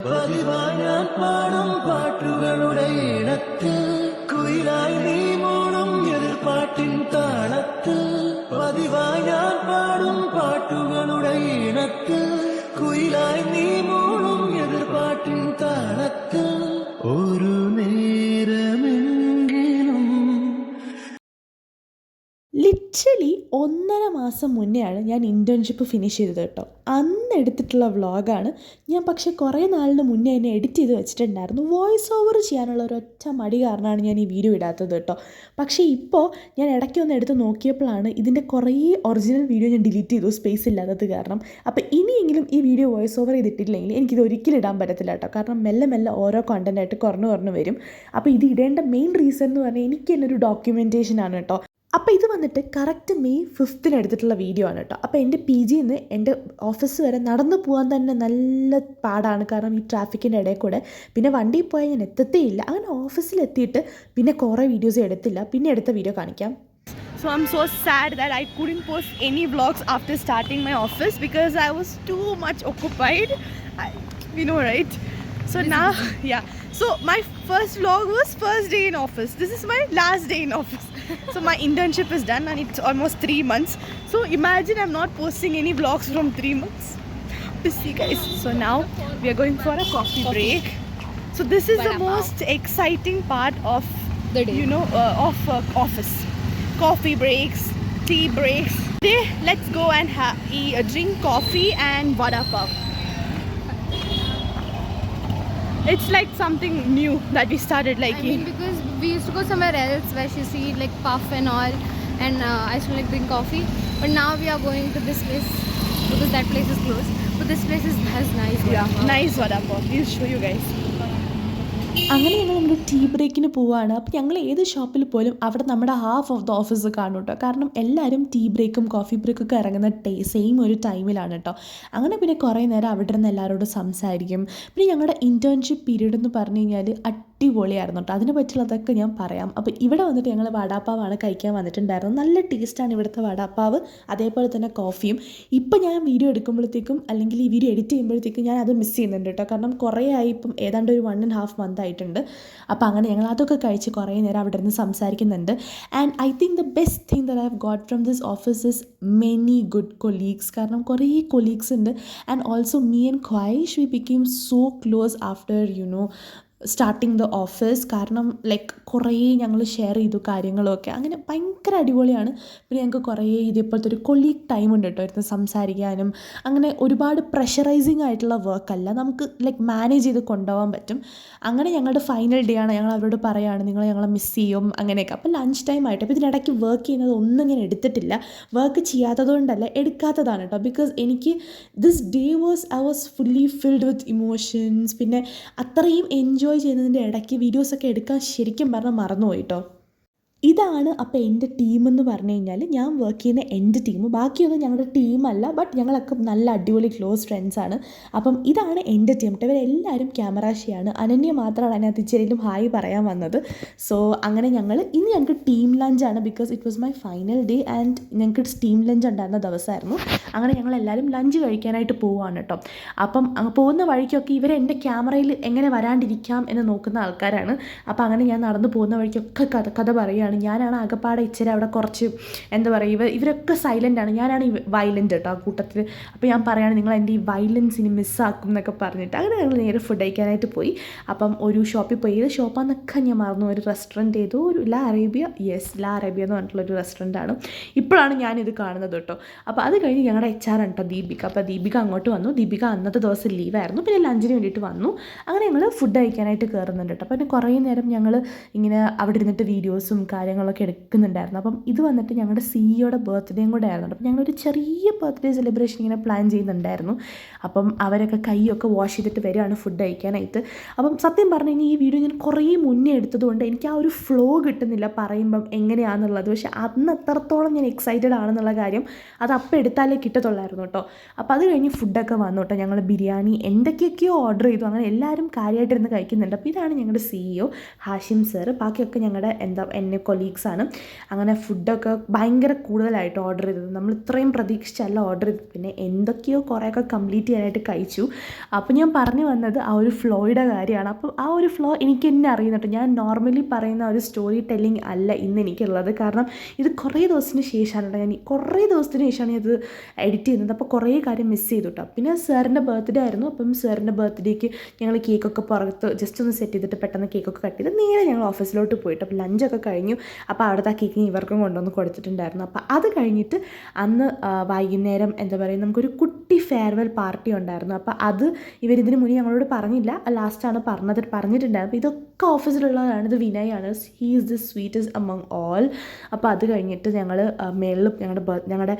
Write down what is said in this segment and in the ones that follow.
പതിവായി ഞാൻ പാടും പാട്ടുകളുടെ ഇടത്തിൽ കുയിലായി നീ മൂളും എതിർപ്പാട്ടിൻ താളത്തിൽ പതിവായി ഞാൻ പാടും പാട്ടുകളുടെ ഇടത്തിൽ കുയിലായി നീ മൂളും എതിർപ്പാട്ടിൻ താളത്തിൽ ഒരു നേരമെങ്കിലും ലിറ്ററലി 1.5 മാസം മുന്നെയാണ് ഞാൻ ഇൻറ്റേൺഷിപ്പ് ഫിനിഷ് ചെയ്തത് കേട്ടോ. അന്ന് എടുത്തിട്ടുള്ള വ്ളോഗാണ് ഞാൻ. പക്ഷേ കുറേ നാളിന് മുന്നേ എന്നെ എഡിറ്റ് ചെയ്ത് വെച്ചിട്ടുണ്ടായിരുന്നു. വോയിസ് ഓവർ ചെയ്യാനുള്ള ഒരൊറ്റ മടി കാരണമാണ് ഞാൻ ഈ വീഡിയോ ഇടാത്തത് കേട്ടോ. പക്ഷേ ഇപ്പോൾ ഞാൻ ഇടയ്ക്കൊന്ന് എടുത്ത് നോക്കിയപ്പോഴാണ് ഇതിൻ്റെ കുറേ ഒറിജിനൽ വീഡിയോ ഞാൻ ഡിലീറ്റ് ചെയ്തു, സ്പേസ് ഇല്ലാത്തത് കാരണം. അപ്പോൾ ഇനിയെങ്കിലും ഈ വീഡിയോ വോയിസ് ഓവർ ചെയ്തിട്ടില്ലെങ്കിൽ എനിക്കിത് ഒരിക്കലും ഇടാൻ പറ്റത്തില്ല കേട്ടോ. കാരണം മെല്ലെ മെല്ലെ ഓരോ കണ്ടൻറ്റായിട്ട് കുറഞ്ഞു വരും. അപ്പോൾ ഇത് ഇടേണ്ട മെയിൻ റീസൺ എന്ന് പറഞ്ഞാൽ എനിക്ക് തന്നെ ഒരു ഡോക്യുമെൻറ്റേഷനാണ് കേട്ടോ. അപ്പോൾ ഇത് വന്നിട്ട് കറക്റ്റ് May 5th എടുത്തിട്ടുള്ള വീഡിയോ ആണ് കേട്ടോ. അപ്പോൾ എൻ്റെ PGയിൽ നിന്ന് എൻ്റെ ഓഫീസ് വരെ നടന്നു പോകാൻ തന്നെ നല്ല പാടാണ്, കാരണം ഈ ട്രാഫിക്കിൻ്റെ ഇടയിൽ കൂടെ. പിന്നെ വണ്ടിയിൽ പോയാൽ ഞാൻ എത്തത്തേയില്ല. അങ്ങനെ ഓഫീസിലെത്തിയിട്ട് പിന്നെ കുറേ വീഡിയോസ് എടുത്തില്ല. പിന്നെ എടുത്ത വീഡിയോ കാണിക്കാം. So I'm so sad that I couldn't post any vlogs after starting my office because I was too much occupied. You know, right? So now, yeah. So my first vlog was first day in office. This is my last day in office. So my internship is done and it's almost 3 months. So imagine I'm not posting any vlogs from 3 months. Busy guys. So now we are going for a coffee break. So this is the most exciting part of the day, you know, of office. Coffee breaks, tea breaks. Today let's go and drink coffee and vada pav. It's like something new that we started liking. I mean, because we used to go somewhere else where she see like puff and all, and I used to like drink coffee. But now we are going to this place because that place is closed. But this place has nice. Yeah, nice vada pav. We'll show you guys. അങ്ങനെ നമ്മൾ tea ബ്രേക്കിന് പോവുകയാണ്. അപ്പോൾ ഞങ്ങൾ ഏത് ഷോപ്പിൽ പോലും അവിടെ നമ്മുടെ ഹാഫ് ഓഫ് ദ ഓഫീസ് കാണും കേട്ടോ. കാരണം എല്ലാവരും ടീ ബ്രേക്കും കോഫി ബ്രേക്കൊക്കെ ഇറങ്ങുന്ന സെയിം ഒരു ടൈമിലാണ് കേട്ടോ. അങ്ങനെ പിന്നെ കുറേ നേരം അവിടെ നിന്ന് എല്ലാവരോടും സംസാരിക്കും. പിന്നെ ഞങ്ങളുടെ ഇൻറ്റേൺഷിപ്പ് പീരീഡ് എന്ന് പറഞ്ഞു കഴിഞ്ഞാൽ അടിപൊളിയായിരുന്നു കേട്ടോ. അതിനെ പറ്റിയുള്ളതൊക്കെ ഞാൻ പറയാം. അപ്പോൾ ഇവിടെ വന്നിട്ട് ഞങ്ങൾ വടാപ്പാവാണ് കഴിക്കാൻ വന്നിട്ടുണ്ടായിരുന്നത്. നല്ല ടേസ്റ്റാണ് ഇവിടുത്തെ വടാപ്പാവ്, അതേപോലെ തന്നെ കോഫിയും. ഇപ്പം ഞാൻ വീഡിയോ എടുക്കുമ്പോഴത്തേക്കും അല്ലെങ്കിൽ ഈ വീഡിയോ എഡിറ്റ് ചെയ്യുമ്പോഴത്തേക്കും ഞാൻ അത് മിസ് ചെയ്യുന്നുണ്ട് കേട്ടോ. കാരണം കുറേ ആയി, ഇപ്പം ഏതാണ്ട് ഒരു 1.5 month ആയിട്ടുണ്ട്. അപ്പോൾ അങ്ങനെ ഞങ്ങൾ അതൊക്കെ കഴിച്ച് കുറേ നേരം അവിടെ നിന്ന് സംസാരിക്കുന്നുണ്ട്. And I think the best thing that I have got from this office is many good colleagues. കാരണം കുറേ കൊളീഗ്സ് ഉണ്ട്. And also me and Khwaish we became so close after starting the office. കാരണം ലൈക്ക് കുറേ ഞങ്ങൾ share ചെയ്തു കാര്യങ്ങളൊക്കെ. അങ്ങനെ ഭയങ്കര അടിപൊളിയാണ്. പിന്നെ ഞങ്ങൾക്ക് കുറേ ഇതേപോലത്തെ ഒരു കൊളീഗ് ടൈം ഉണ്ട് കേട്ടോ, ഇരുന്ന് സംസാരിക്കാനും. അങ്ങനെ ഒരുപാട് പ്രഷറൈസിങ് ആയിട്ടുള്ള വർക്കല്ല, നമുക്ക് ലൈക്ക് മാനേജ് ചെയ്ത് കൊണ്ടുപോകാൻ പറ്റും. അങ്ങനെ ഞങ്ങളുടെ ഫൈനൽ ഡേ ആണ്. ഞങ്ങൾ അവരോട് പറയുകയാണ് നിങ്ങൾ ഞങ്ങളെ മിസ് ചെയ്യും അങ്ങനെയൊക്കെ. അപ്പോൾ ലഞ്ച് ടൈം ആയിട്ട്, അപ്പോൾ ഇതിനിടയ്ക്ക് വർക്ക് ചെയ്യുന്നത് ഒന്നും ഞാൻ എടുത്തിട്ടില്ല. വർക്ക് ചെയ്യാത്തത് കൊണ്ടല്ല, എടുക്കാത്തതാണ് കേട്ടോ. ബിക്കോസ് എനിക്ക് this day I was fully filled with emotions. പിന്നെ അത്രയും എൻജോയ് ചെയ്യുന്നതിൻ്റെ ഇടയ്ക്ക് വീഡിയോസൊക്കെ എടുക്കാൻ ശരിക്കും പറഞ്ഞാൽ മറന്നുപോയി കേട്ടോ. ഇതാണ് അപ്പോൾ എൻ്റെ ടീമെന്ന് പറഞ്ഞു കഴിഞ്ഞാൽ, ഞാൻ വർക്ക് ചെയ്യുന്ന എൻ്റെ ടീം. ബാക്കിയൊന്നും ഞങ്ങളുടെ ടീമല്ല, ബട്ട് ഞങ്ങളൊക്കെ നല്ല അടിപൊളി ക്ലോസ് ഫ്രണ്ട്സാണ്. അപ്പം ഇതാണ് എൻ്റെ ടീം കേട്ടോ. ഇവരെല്ലാവരും ക്യാമറാഷിയാണ്. അനന്യ മാത്രമാണ് അതിനകത്ത് ഇച്ചിരിയിലും ഹായ് പറയാൻ വന്നത്. സോ അങ്ങനെ ഇന്ന് ഞങ്ങൾക്ക് ടീം ലഞ്ചാണ്. Because it was my final day and ഞങ്ങൾക്ക് ടീം ലഞ്ച് ഉണ്ടായിരുന്ന ദിവസമായിരുന്നു. അങ്ങനെ ഞങ്ങളെല്ലാവരും ലഞ്ച് കഴിക്കാനായിട്ട് പോവുകയാണ് കേട്ടോ. അപ്പം പോകുന്ന വഴിക്കൊക്കെ ഇവരെ എൻ്റെ ക്യാമറയിൽ എങ്ങനെ വരാണ്ടിരിക്കാം എന്ന് നോക്കുന്ന ആൾക്കാരാണ്. അപ്പോൾ അങ്ങനെ ഞാൻ നടന്നു പോകുന്ന വഴിക്കൊക്കെ കഥ പറയുകയാണ്. ഞാനാണ് ആകപ്പാടെ ഇച്ചിരി അവിടെ കുറച്ച് എന്താ പറയുക, ഇവരൊക്കെ സൈലൻ്റാണ്, ഞാനാണ് ഈ വയലൻ്റ് കേട്ടോ ആ കൂട്ടത്തിൽ. അപ്പോൾ ഞാൻ പറയുകയാണ് നിങ്ങൾ എൻ്റെ ഈ വയലൻസിന് മിസ്സാക്കും എന്നൊക്കെ പറഞ്ഞിട്ട്. അങ്ങനെ ഞങ്ങൾ നേരെ ഫുഡ് കഴിക്കാനായിട്ട് പോയി. അപ്പം ഒരു ഷോപ്പിൽ പോയി. ഏത് ഷോപ്പാന്നൊക്കെ ഞാൻ മറന്നു. ഒരു റെസ്റ്റോറൻറ്റ് ഏതോ ഒരു ലാ അറേബ്യ എന്ന് പറഞ്ഞിട്ടുള്ളൊരു റെസ്റ്റോറൻറ്റാണ്. ഇപ്പോഴാണ് ഞാനിത് കാണുന്നത് കേട്ടോ. അപ്പോൾ അത് കഴിഞ്ഞ് ഞങ്ങളുടെ HR ആണ് കേട്ടോ ദീപിക. അപ്പോൾ ദീപിക അങ്ങോട്ട് വന്നു. ദീപിക അന്നത്തെ ദിവസം ലീവായിരുന്നു. പിന്നെ ലഞ്ചിന് വേണ്ടിയിട്ട് വന്നു. അങ്ങനെ ഞങ്ങൾ ഫുഡ് കഴിക്കാനായിട്ട് കയറുന്നുണ്ട് കേട്ടോ. അപ്പോൾ പിന്നെ കുറേ നേരം ഞങ്ങൾ ഇങ്ങനെ അവിടെ ഇരുന്നിട്ട് വീഡിയോസും കാര്യങ്ങളൊക്കെ എടുക്കുന്നുണ്ടായിരുന്നു. അപ്പം ഇത് വന്നിട്ട് ഞങ്ങളുടെ CEO ബർത്ത്ഡേയും കൂടെ ആയിരുന്നു. അപ്പം ഞങ്ങളൊരു ചെറിയ ബർത്ത്ഡേ സെലിബ്രേഷൻ ഇങ്ങനെ പ്ലാൻ ചെയ്യുന്നുണ്ടായിരുന്നു. അപ്പം അവരൊക്കെ കൈയൊക്കെ വാഷ് ചെയ്തിട്ട് വരികയാണ് ഫുഡ് കഴിക്കാനായിട്ട്. അപ്പം സത്യം പറഞ്ഞു കഴിഞ്ഞാൽ ഈ വീഡിയോ ഞാൻ കുറേ മുന്നേ എടുത്തതുകൊണ്ട് എനിക്ക് ആ ഒരു ഫ്ലോ കിട്ടുന്നില്ല പറയുമ്പം എങ്ങനെയാണെന്നുള്ളത്. പക്ഷേ അന്ന് എത്രത്തോളം ഞാൻ എക്സൈറ്റഡ് ആണെന്നുള്ള കാര്യം അത് അപ്പം എടുത്താലേ കിട്ടത്തുള്ളായിരുന്നു കേട്ടോ. അപ്പോൾ അത് കഴിഞ്ഞ് ഫുഡൊക്കെ വന്നു കേട്ടോ. ഞങ്ങൾ ബിരിയാണി എന്തൊക്കെയൊക്കെയോ ഓർഡർ ചെയ്തു. അങ്ങനെ എല്ലാവരും കാര്യമായിട്ടിരുന്ന് കഴിക്കുന്നുണ്ട്. അപ്പോൾ ഇതാണ് ഞങ്ങളുടെ CEO ഹാഷിം സർ. ബാക്കിയൊക്കെ ഞങ്ങളുടെ എന്നെ കൊളീഗ്സാണ്. അങ്ങനെ ഫുഡൊക്കെ ഭയങ്കര കൂടുതലായിട്ട് ഓർഡർ ചെയ്തത്. നമ്മൾ ഇത്രയും പ്രതീക്ഷിച്ചല്ല ഓർഡർ ചെയ്തത്. പിന്നെ എന്തൊക്കെയോ കുറേയൊക്കെ കംപ്ലീറ്റ് ചെയ്യാനായിട്ട് കഴിച്ചു. അപ്പോൾ ഞാൻ പറഞ്ഞു വന്നത് ആ ഒരു ഫ്ലോയുടെ കാര്യമാണ്. അപ്പോൾ ആ ഒരു ഫ്ലോ എനിക്ക് തന്നെ അറിയുന്നുണ്ട്. ഞാൻ നോർമലി പറയുന്ന ഒരു സ്റ്റോറി ടെല്ലിങ് അല്ല ഇന്ന് എനിക്കുള്ളത്. കാരണം ഇത് കുറേ ദിവസത്തിന് ശേഷമാണ് ഇത് എഡിറ്റ് ചെയ്യുന്നത്. അപ്പോൾ കുറേ കാര്യം മിസ് ചെയ്തു കേട്ടോ. പിന്നെ സാറിൻ്റെ ബർത്ത്ഡേ ആയിരുന്നു. അപ്പം സാറിൻ്റെ ബർത്ത്ഡേക്ക് ഞങ്ങൾ കേക്കൊക്കെ പുറത്ത് ജസ്റ്റ് ഒന്ന് സെറ്റ് ചെയ്തിട്ട് പെട്ടെന്ന് കേക്കൊക്കെ കട്ട് ചെയ്ത് നേരെ ഞങ്ങൾ ഓഫീസിലോട്ട് പോയിട്ട് അപ്പോൾ ലഞ്ചൊക്കെ കഴിഞ്ഞു. അപ്പോൾ അവിടുത്തെ ആ കേക്ക് ഇവർക്കും കൊണ്ടുവന്ന് കൊടുത്തിട്ടുണ്ടായിരുന്നു. അപ്പോൾ അത് കഴിഞ്ഞിട്ട് അന്ന് വൈകുന്നേരം എന്താ പറയുക, നമുക്കൊരു കുട്ടി ഫെയർവെൽ പാർട്ടി ഉണ്ടായിരുന്നു. അപ്പോൾ അത് ഇവരിതിന് മുന്നേ ഞങ്ങളോട് പറഞ്ഞില്ല, ലാസ്റ്റാണ് പറഞ്ഞിട്ടുണ്ടായിരുന്നു. അപ്പോൾ ഇതൊക്കെ ഓഫീസിലുള്ളതാണ്. ഇത് വിനയാണ്, he is the sweetest among all. അപ്പോൾ അത് കഴിഞ്ഞിട്ട് ഞങ്ങൾ മേളിൽ ഞങ്ങളുടെ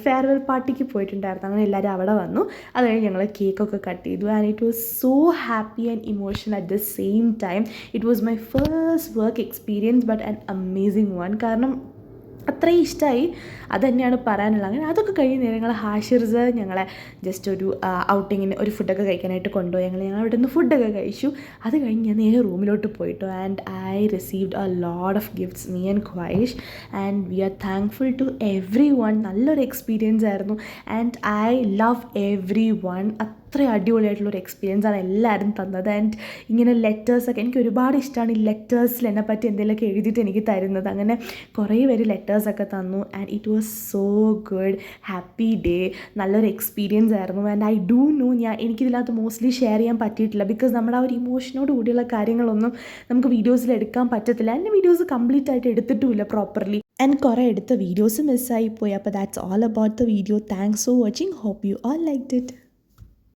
ഫെയർവെൽ പാർട്ടിക്ക് പോയിട്ടുണ്ടായിരുന്നു. അങ്ങനെ എല്ലാവരും അവിടെ വന്നു. അത് കഴിഞ്ഞ് ഞങ്ങൾ കേക്കൊക്കെ കട്ട് ചെയ്തു. And it was so happy and emotional at the same time. It was my first work experience but an amazing one. കാരണം അത്രയും ഇഷ്ടമായി, അത് തന്നെയാണ് പറയാനുള്ളത്. അങ്ങനെ അതൊക്കെ കഴിഞ്ഞ് ഞങ്ങൾ ഹാഷിർസ് ഞങ്ങളെ ജസ്റ്റ് ഒരു ഔട്ടിങ്ങിന് ഒരു ഫുഡൊക്കെ കഴിക്കാനായിട്ട് കൊണ്ടുപോയി. ഞങ്ങൾ അവിടെ നിന്ന് ഫുഡൊക്കെ കഴിച്ചു. അത് കഴിഞ്ഞ് ഞാൻ നേരെ റൂമിലോട്ട് പോയിട്ടു. And I received a lot of gifts, me and Khwaish. And we are thankful to everyone. നല്ലൊരു എക്സ്പീരിയൻസ് ആയിരുന്നു. And I love everyone. അത്രയും അടിപൊളിയായിട്ടുള്ളൊരു എക്സ്പീരിയൻസാണ് എല്ലാവരും തന്നത്. ആൻഡ് ഇങ്ങനെ ലെറ്റേഴ്സൊക്കെ എനിക്ക് ഒരുപാട് ഇഷ്ടമാണ്. ഈ ലെറ്റേഴ്സിൽ എന്നെപ്പറ്റി എന്തെങ്കിലുമൊക്കെ എഴുതിയിട്ട് എനിക്ക് തരുന്നത്. അങ്ങനെ കുറേ പേര് ലെറ്റേഴ്സൊക്കെ തന്നു. And it was so good, happy day, നല്ലൊരു എക്സ്പീരിയൻസ് ആയിരുന്നു. ആൻഡ് ഐ ഡു നോ എനിക്കിതിനകത്ത് മോസ്റ്റ്ലി ഷെയർ ചെയ്യാൻ പറ്റിയിട്ടില്ല. ബിക്കോസ് നമ്മുടെ ആ ഒരു ഇമോഷനോട് കൂടിയുള്ള കാര്യങ്ങളൊന്നും നമുക്ക് വീഡിയോസിൽ എടുക്കാൻ പറ്റത്തില്ല. എൻ്റെ വീഡിയോസ് കംപ്ലീറ്റ് ആയിട്ട് എടുത്തിട്ടുമില്ല പ്രോപ്പർലി. ആൻഡ് കുറേ എടുത്ത വീഡിയോസ് മിസ്സായിപ്പോയി. അപ്പോൾ that's all about the video. Thanks for watching. Hope you all liked it.